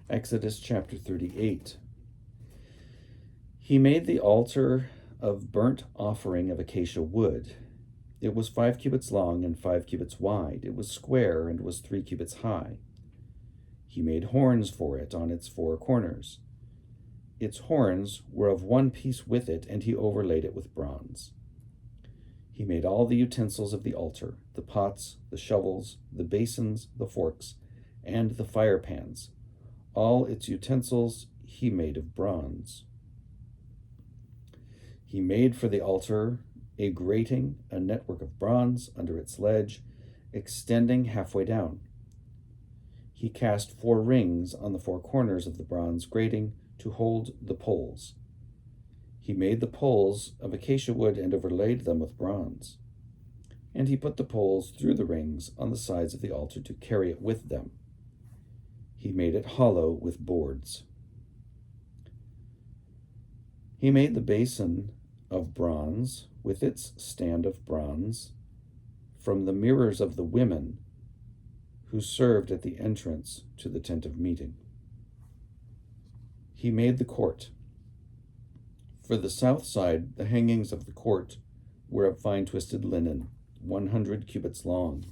Exodus chapter 38. He made the altar of burnt offering of acacia wood. It was 5 cubits long and 5 cubits wide. It was square and was 3 cubits high. He made horns for it on its 4 corners. Its horns were of one piece with it, and he overlaid it with bronze. He made all the utensils of the altar, the pots, the shovels, the basins, the forks, and the fire pans. All its utensils he made of bronze. He made for the altar a grating, a network of bronze under its ledge, extending halfway down. He cast 4 rings on the 4 corners of the bronze grating to hold the poles. He made the poles of acacia wood and overlaid them with bronze. And he put the poles through the rings on the sides of the altar to carry it with them. He made it hollow with boards. He made the basin of bronze with its stand of bronze from the mirrors of the women who served at the entrance to the tent of meeting. He made the court. For the south side, the hangings of the court were of fine twisted linen, 100 cubits long.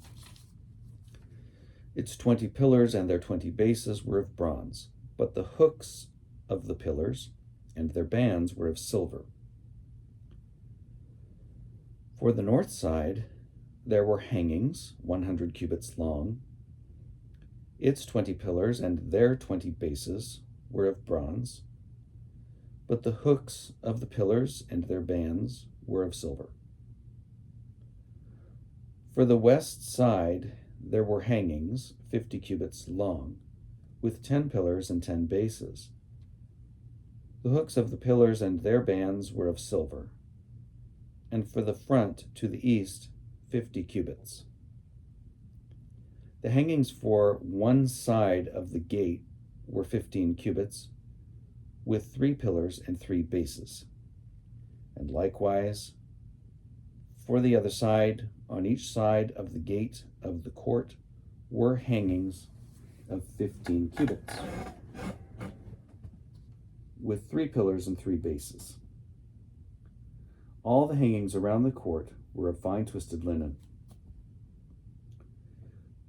Its 20 pillars and their 20 bases were of bronze, but the hooks of the pillars and their bands were of silver. For the north side, there were hangings, 100 cubits long. Its 20 pillars and their 20 bases were of bronze, but the hooks of the pillars and their bands were of silver. For the west side, there were hangings, 50 cubits long, with 10 pillars and 10 bases. The hooks of the pillars and their bands were of silver, and for the front to the east, 50 cubits. The hangings for one side of the gate were 15 cubits, with 3 pillars and 3 bases. And likewise, for the other side, on each side of the gate of the court, were hangings of 15 cubits, with 3 pillars and 3 bases. All the hangings around the court were of fine twisted linen.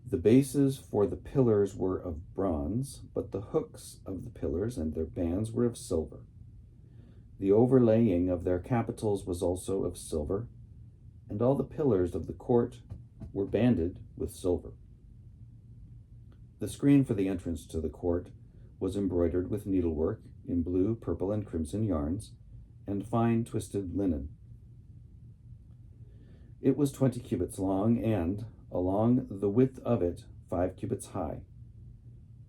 The bases for the pillars were of bronze, but the hooks of the pillars and their bands were of silver. The overlaying of their capitals was also of silver, and all the pillars of the court were banded with silver. The screen for the entrance to the court was embroidered with needlework in blue, purple, and crimson yarns, and fine twisted linen. It was 20 cubits long, and along the width of it 5 cubits high,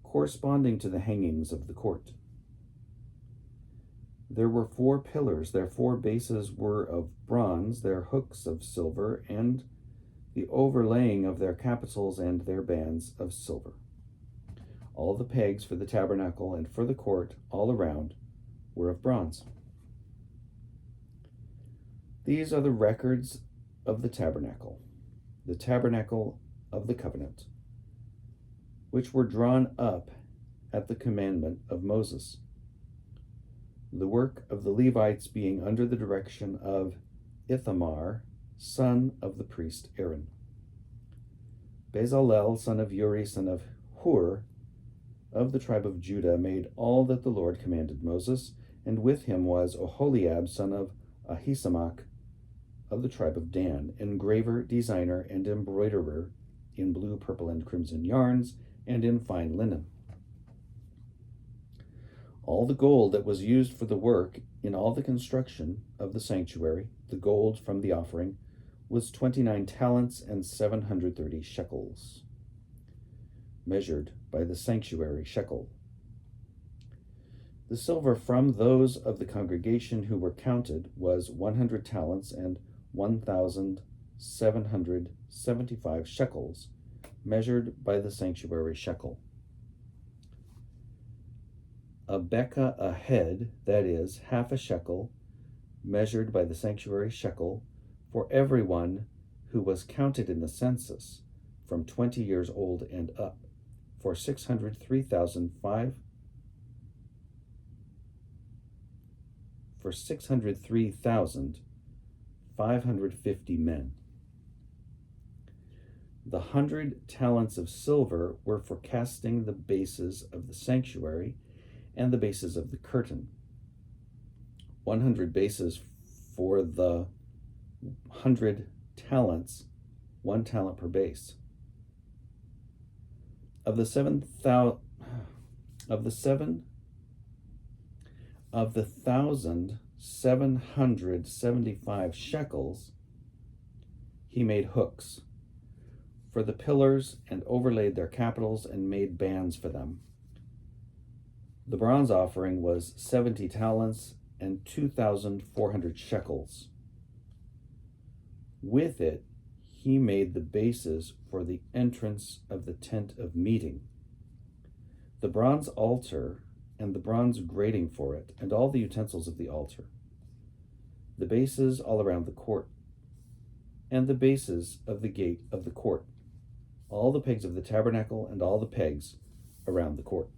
corresponding to the hangings of the court. There were 4 pillars, their 4 bases were of bronze, their hooks of silver, and the overlaying of their capitals and their bands of silver. All the pegs for the tabernacle and for the court all around were of bronze. These are the records of the tabernacle of the covenant, which were drawn up at the commandment of Moses, the work of the Levites being under the direction of Ithamar, son of the priest Aaron. Bezalel, son of Uri, son of Hur, of the tribe of Judah, made all that the Lord commanded Moses, and with him was Oholiab, son of Ahisamach, of the tribe of Dan, engraver, designer, and embroiderer in blue, purple, and crimson yarns, and in fine linen. All the gold that was used for the work in all the construction of the sanctuary, the gold from the offering, was 29 talents and 730 shekels, measured by the sanctuary shekel. The silver from those of the congregation who were counted was 100 talents and 1,775 shekels, measured by the sanctuary shekel. A bekah a head, that is, half a shekel, measured by the sanctuary shekel, for everyone who was counted in the census from 20 years old and up, for 603,500 for 603,550 men. The 100 talents of silver were for casting the bases of the sanctuary and the bases of the curtain. 100 bases for the 100 talents, 1 talent per base. Of the 1,775 shekels, he made hooks for the pillars and overlaid their capitals and made bands for them. The bronze offering was 70 talents and 2,400 shekels. With it, he made the bases for the entrance of the tent of meeting, the bronze altar and the bronze grating for it, and all the utensils of the altar, the bases all around the court, and the bases of the gate of the court, all the pegs of the tabernacle, and all the pegs around the court.